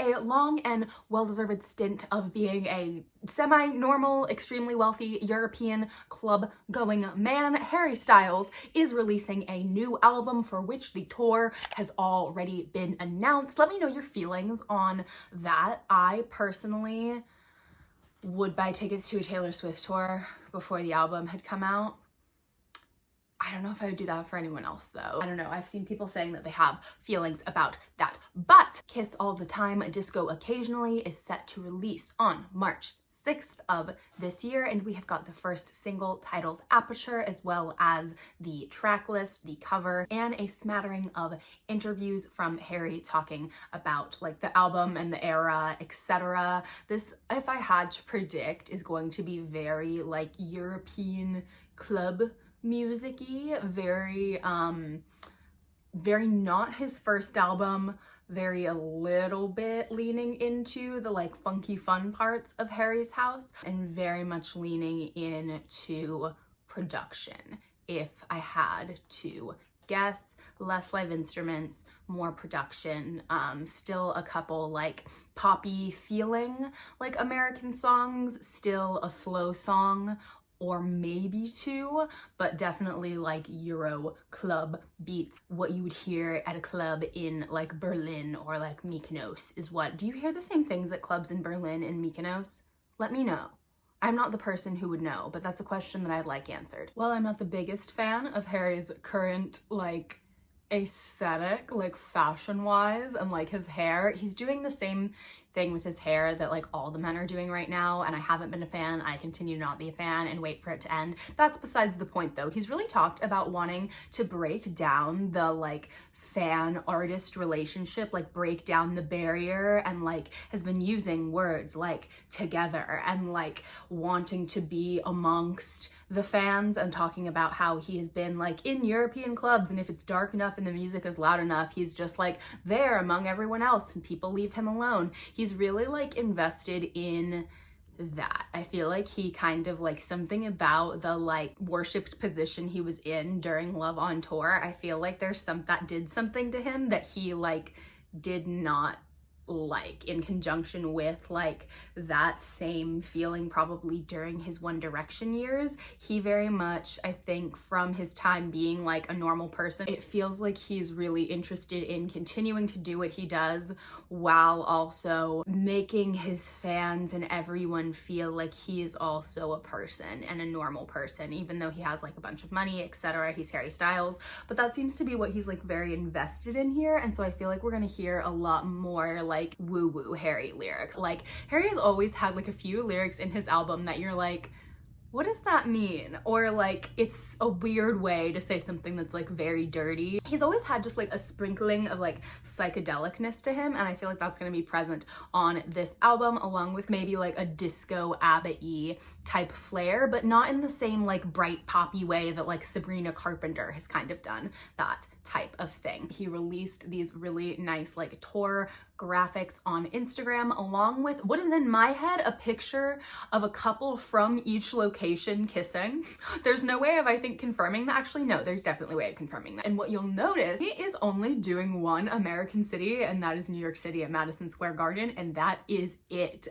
a long and well-deserved stint of being a semi-normal, extremely wealthy European club-going man, Harry Styles is releasing a new album for which the tour has already been announced. Let me know your feelings on that. I personally would buy tickets to a Taylor Swift tour before the album had come out. I don't know if I would do that for anyone else though. I don't know, I've seen people saying that they have feelings about that. But Kiss All the Time, Disco Occasionally is set to release on March 6th of this year, and we have got the first single titled Aperture, as well as the track list, the cover, and a smattering of interviews from Harry talking about like the album and the era, etc. This, if I had to predict, is going to be very like European club music-y, very not his first album, very a little bit leaning into the like funky fun parts of Harry's house, and very much leaning into production. If I had to guess, less live instruments, more production, still a couple like poppy feeling like American songs, still a slow song or maybe two, but definitely like Euro club beats. What you would hear at a club in like Berlin or like Mykonos is what. Do you hear the same things at clubs in Berlin and Mykonos? Let me know. I'm not the person who would know, but that's a question that I'd like answered. While I'm not the biggest fan of Harry's current like aesthetic, like fashion-wise, and like his hair, he's doing the same thing with his hair that like all the men are doing right now, and I haven't been a fan. I continue to not be a fan and wait for it to end. That's besides the point though. He's really talked about wanting to break down the like fan artist relationship, like break down the barrier, and like has been using words like together and like wanting to be amongst the fans, and talking about how he has been like in European clubs, and if it's dark enough and the music is loud enough, he's just like there among everyone else and people leave him alone. He's really like invested in that. I feel like he kind of like something about the like worshipped position he was in during Love on Tour. I feel like there's some that did something to him that he like did not like, in conjunction with like that same feeling probably during his One Direction years. He very much, I think, from his time being like a normal person, it feels like he's really interested in continuing to do what he does while also making his fans and everyone feel like he is also a person and a normal person, even though he has like a bunch of money, etc. He's Harry Styles, but that seems to be what he's like very invested in here. And so I feel like we're gonna hear a lot more like woo-woo Harry lyrics. Like Harry has always had like a few lyrics in his album that you're like, what does that mean? Or like, it's a weird way to say something that's like very dirty. He's always had just like a sprinkling of like psychedelicness to him, and I feel like that's gonna be present on this album, along with maybe like a disco ABBA-y type flair, but not in the same like bright poppy way that like Sabrina Carpenter has kind of done that type of thing. He released these really nice like tour graphics on Instagram, along with what is in my head a picture of a couple from each location kissing. There's no way of, I think, confirming that. Actually, no, there's definitely a way of confirming that. And what you'll notice, he is only doing one American city, and that is New York City at Madison Square Garden, and that is it.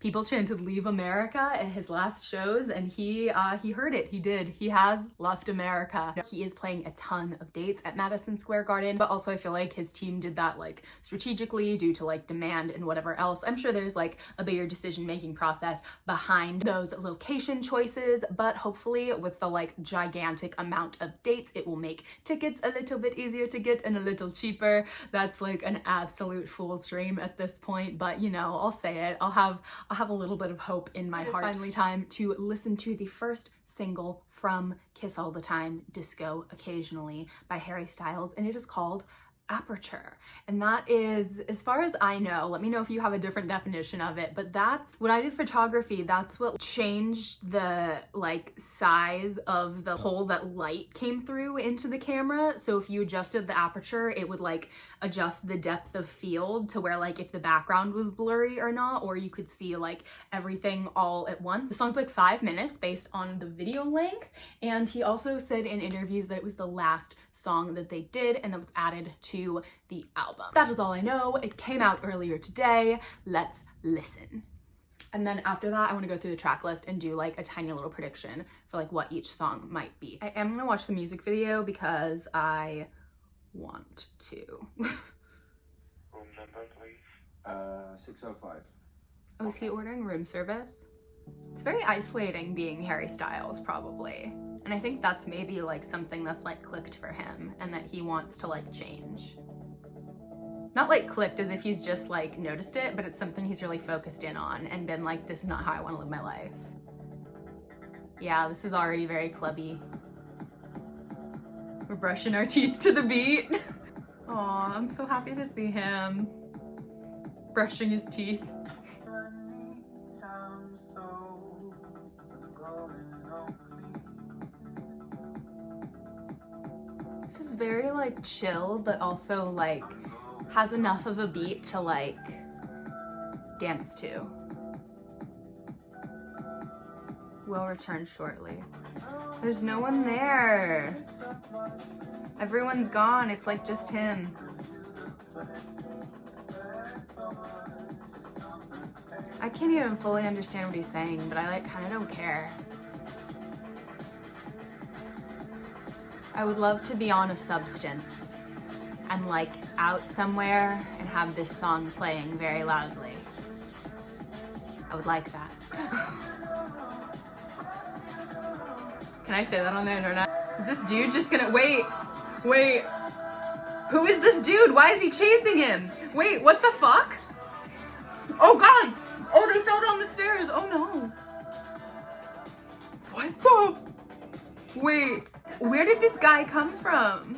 People chanted "Leave America" at his last shows, and he heard it. He did. He has left America. He is playing a ton of dates at Madison Square Garden, but also I feel like his team did that like strategically due to like demand and whatever else. I'm sure there's like a bigger decision-making process behind those location choices, but hopefully with the like gigantic amount of dates, it will make tickets a little bit easier to get and a little cheaper. That's like an absolute fool's dream at this point, but you know, I'll say it. I'll have a little bit of hope in my heart. It's finally time to listen to the first single from Kiss All the Time, Disco Occasionally by Harry Styles, and it is called Aperture. And that is, as far as I know, let me know if you have a different definition of it, but that's when I did photography, that's what changed the like size of the hole that light came through into the camera. So if you adjusted the aperture, it would like adjust the depth of field to where like if the background was blurry or not, or you could see like everything all at once. The song's like 5 minutes based on the video length, and he also said in interviews that it was the last song that they did and that was added to the album. That is all I know. It came out earlier today. Let's listen. And then after that, I want to go through the track list and do like a tiny little prediction for like what each song might be. I am going to watch the music video because I want to. Room number, please. 605. Oh, is he ordering room service? It's very isolating being Harry Styles, probably. And I think that's maybe like something that's like clicked for him and that he wants to like change. Not like clicked as if he's just like noticed it, but it's something he's really focused in on and been like, this is not how I want to live my life. Yeah, this is already very clubby. We're brushing our teeth to the beat. Aw, I'm so happy to see him brushing his teeth. This is very like chill, but also like has enough of a beat to like dance to. We'll return shortly. There's no one there. Everyone's gone. It's like just him. I can't even fully understand what he's saying, but I like kind of don't care. I would love to be on a substance and like out somewhere and have this song playing very loudly. I would like that. Can I say that on the internet? Is this dude just gonna, wait. Who is this dude? Why is he chasing him? Wait, what the fuck? Oh God! Oh, they fell down the stairs. Oh no. What the? Wait, where did this guy come from?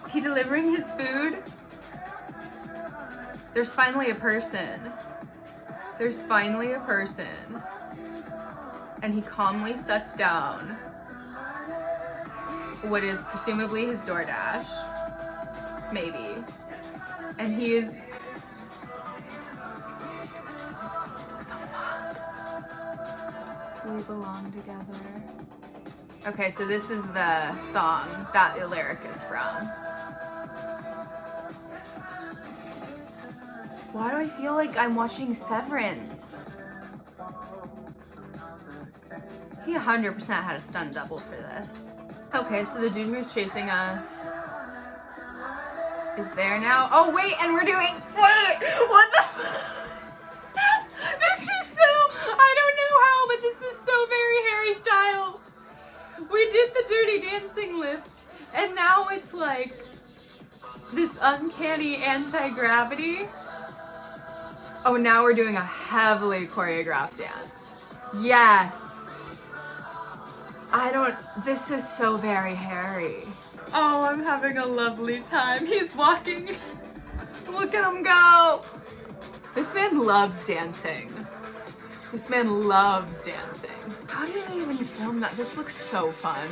Is he delivering his food? There's finally a person. There's finally a person. And he calmly sets down what is presumably his DoorDash. Maybe. And he is... We belong together. Okay, so this is the song that the lyric is from. Why do I feel like I'm watching Severance? He 100% had a stunt double for this. Okay, so the dude who's chasing us is there now. Oh wait, and we're doing, wait, what the? This is so, I don't know how, but this is so very Harry Styles. We did the Dirty Dancing lift, and now it's like this uncanny anti-gravity. Oh, now we're doing a heavily choreographed dance. Yes. This is so very Harry. Oh, I'm having a lovely time. He's walking. Look at him go. This man loves dancing. This man loves dancing. How did I even film that? This looks so fun.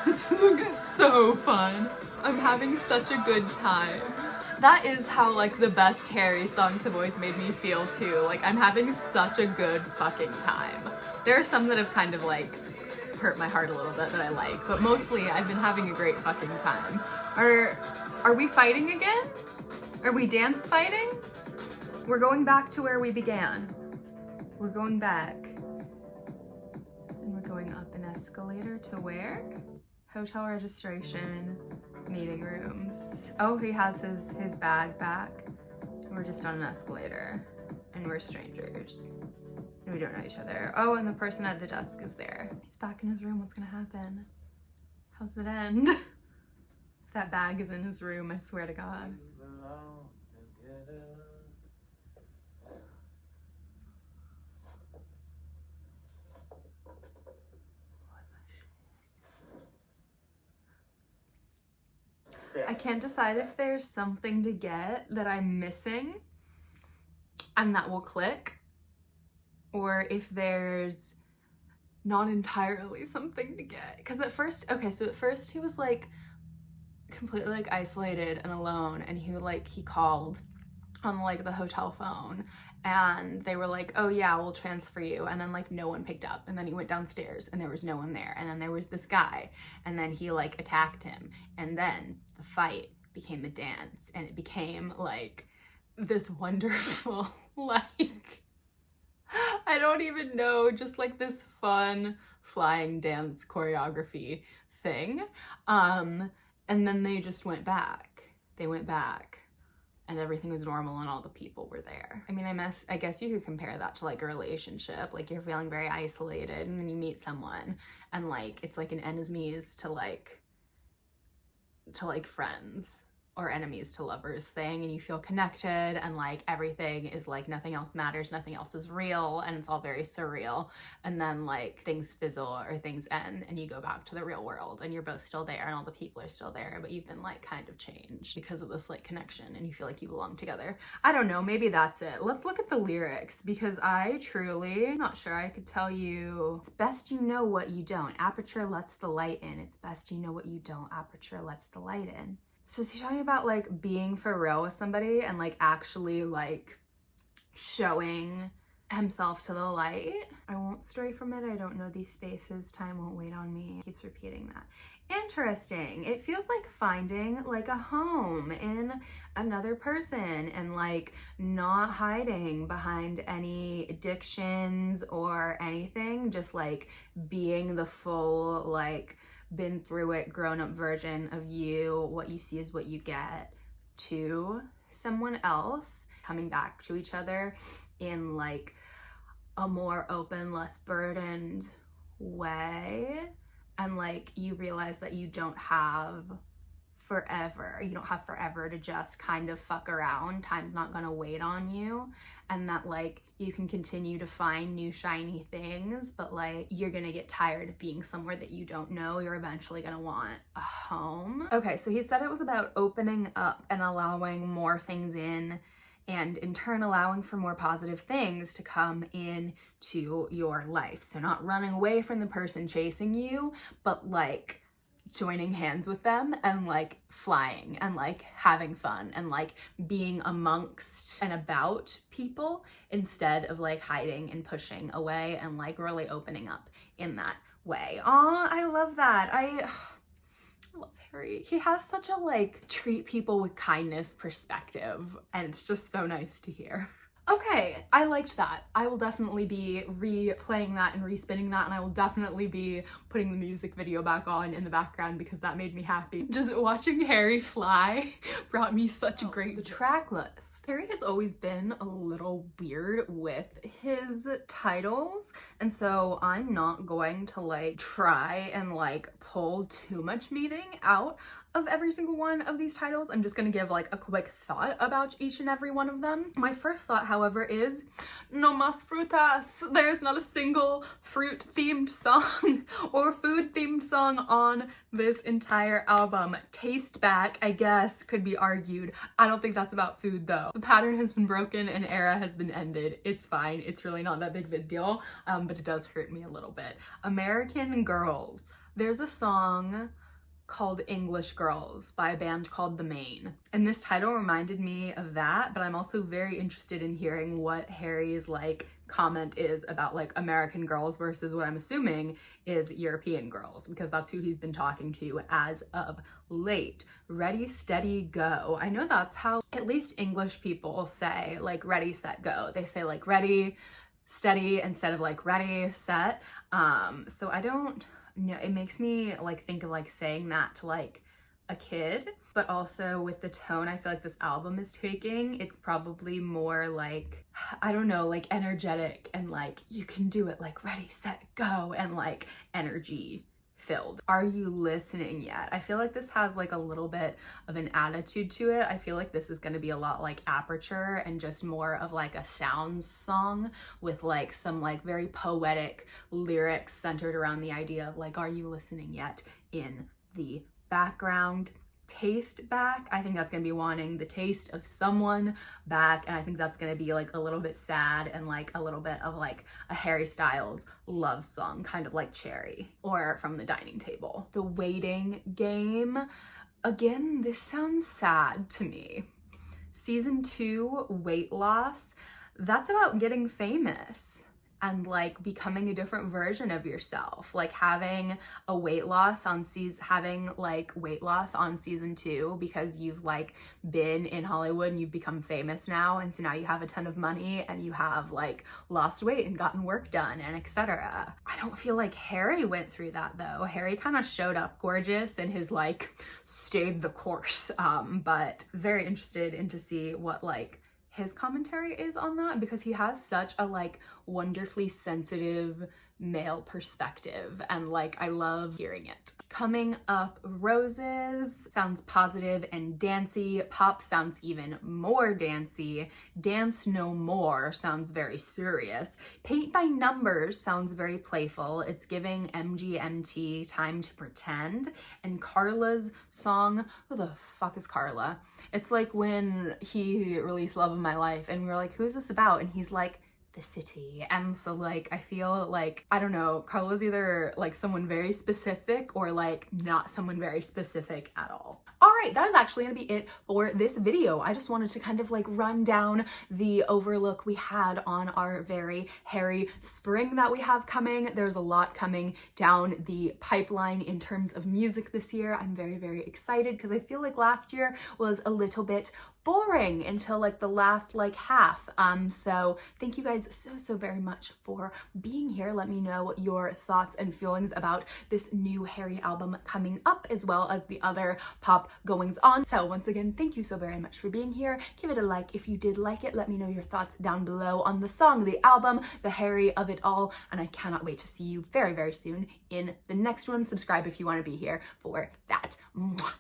This looks so fun. I'm having such a good time. That is how like the best Harry songs have always made me feel too. Like I'm having such a good fucking time. There are some that have kind of like hurt my heart a little bit that I like, but mostly I've been having a great fucking time. Are we fighting again? Are we dance fighting? We're going back to where we began. We're going back. And we're going up an escalator to where? Hotel registration, meeting rooms. Oh, he has his bag back. We're just on an escalator and we're strangers. And we don't know each other. Oh, and the person at the desk is there. He's back in his room. What's gonna happen? How's it end? If that bag is in his room, I swear to God. I can't decide if there's something to get that I'm missing and that will click, or if there's not entirely something to get. Because at first, okay, so at first he was like completely like isolated and alone, and he called on like the hotel phone, and they were like, oh yeah, we'll transfer you, and then like no one picked up, and then he went downstairs and there was no one there, and then there was this guy, and then he like attacked him, and then the fight became the dance, and it became like this wonderful like, I don't even know, just like this fun flying dance choreography thing. And then they just went back. They went back and everything was normal and all the people were there. I mean, I guess you could compare that to like a relationship. Like you're feeling very isolated and then you meet someone and like it's like an enemies to like friends or enemies to lovers thing, and you feel connected and like everything is like nothing else matters, nothing else is real, and it's all very surreal, and then like things fizzle or things end and you go back to the real world and you're both still there and all the people are still there, but you've been like kind of changed because of this like connection and you feel like you belong together. I don't know, maybe that's it. Let's look at the lyrics, because I truly not sure I could tell you. It's best you know what you don't. Aperture lets the light in. It's best you know what you don't. Aperture lets the light in. So is he talking about like being for real with somebody and like actually like showing himself to the light? I won't stray from it. I don't know these spaces. Time won't wait on me. Keeps repeating that. Interesting. It feels like finding like a home in another person and like not hiding behind any addictions or anything. Just like being the full like been through it grown-up version of you. What you see is what you get to someone else, coming back to each other in like a more open, less burdened way. And like you realize that you don't have forever. You don't have forever to just kind of fuck around. Time's not gonna wait on you, and that like you can continue to find new shiny things, but like you're gonna get tired of being somewhere that you don't know. You're eventually gonna want a home. Okay, so he said it was about opening up and allowing more things in, and in turn allowing for more positive things to come into your life. So not running away from the person chasing you, but like joining hands with them and like flying and like having fun and like being amongst and about people instead of like hiding and pushing away, and like really opening up in that way. Aw, I love that. I love Harry. He has such a like treat people with kindness perspective, and it's just so nice to hear. Okay, I liked that. I will definitely be replaying that and respinning that, and I will definitely be putting the music video back on in the background because that made me happy. Just watching Harry fly brought me such a great the track list. Harry has always been a little weird with his titles, and so I'm not going to like try and like pull too much meaning out of every single one of these titles. I'm just gonna give like a quick thought about each and every one of them. My first thought, however, is no mas frutas. There's not a single fruit themed song or food themed song on this entire album. Taste back, I guess, could be argued. I don't think that's about food though. The pattern has been broken, an era has been ended. It's fine. It's really not that big of a deal, but it does hurt me a little bit. American Girls. There's a song called English Girls by a band called The Maine, and this title reminded me of that, but I'm also very interested in hearing what Harry's like comment is about like American girls versus what I'm assuming is European girls, because that's who he's been talking to as of late. Ready, steady, go. I know that's how at least English people say like ready, set, go. They say like ready, steady instead of like ready, set. So I don't know, it makes me like think of like saying that to like a kid, but also with the tone I feel like this album is taking, it's probably more like, I don't know, like energetic and like you can do it, like ready, set, go, and like energy filled. Are you listening yet? I feel like this has like a little bit of an attitude to it. I feel like this is going to be a lot like Aperture and just more of like a sounds song with like some like very poetic lyrics centered around the idea of like, are you listening yet in the background. Taste back, I think that's gonna be wanting the taste of someone back, and I think that's gonna be like a little bit sad and like a little bit of like a Harry Styles love song, kind of like Cherry or From the Dining Table. The Waiting Game, again, this sounds sad to me. Season 2, weight loss, that's about getting famous and like becoming a different version of yourself, like having weight loss on season 2 because you've like been in Hollywood and you've become famous now, and so now you have a ton of money and you have like lost weight and gotten work done and etc. I don't feel like Harry went through that though. Harry kind of showed up gorgeous and his like stayed the course, but very interested in to see what like his commentary is on that, because he has such a like wonderfully sensitive male perspective and like I love hearing it. Coming up, roses sounds positive and dancey. Pop sounds even more dancey. Dance no more sounds very serious. Paint by numbers sounds very playful. It's giving MGMT, time to pretend. And Carla's song, who the fuck is Carla? It's like when he released Love of My Life and we were like, who is this about? And he's like, the city. And so like I feel like, I don't know, Carla's either like someone very specific or like not someone very specific at all. All right, that is actually gonna be it for this video. I just wanted to kind of like run down the overlook we had on our very hairy spring that we have coming. There's a lot coming down the pipeline in terms of music this year. I'm very, very excited because I feel like last year was a little bit boring until like the last like half. So thank you guys so very much for being here. Let me know your thoughts and feelings about this new Harry album coming up, as well as the other pop goings on. So once again, thank you so very much for being here. Give it a like if you did like it. Let me know your thoughts down below on the song, the album, the Harry of it all, and I cannot wait to see you very soon in the next one. Subscribe if you want to be here for that. Mwah.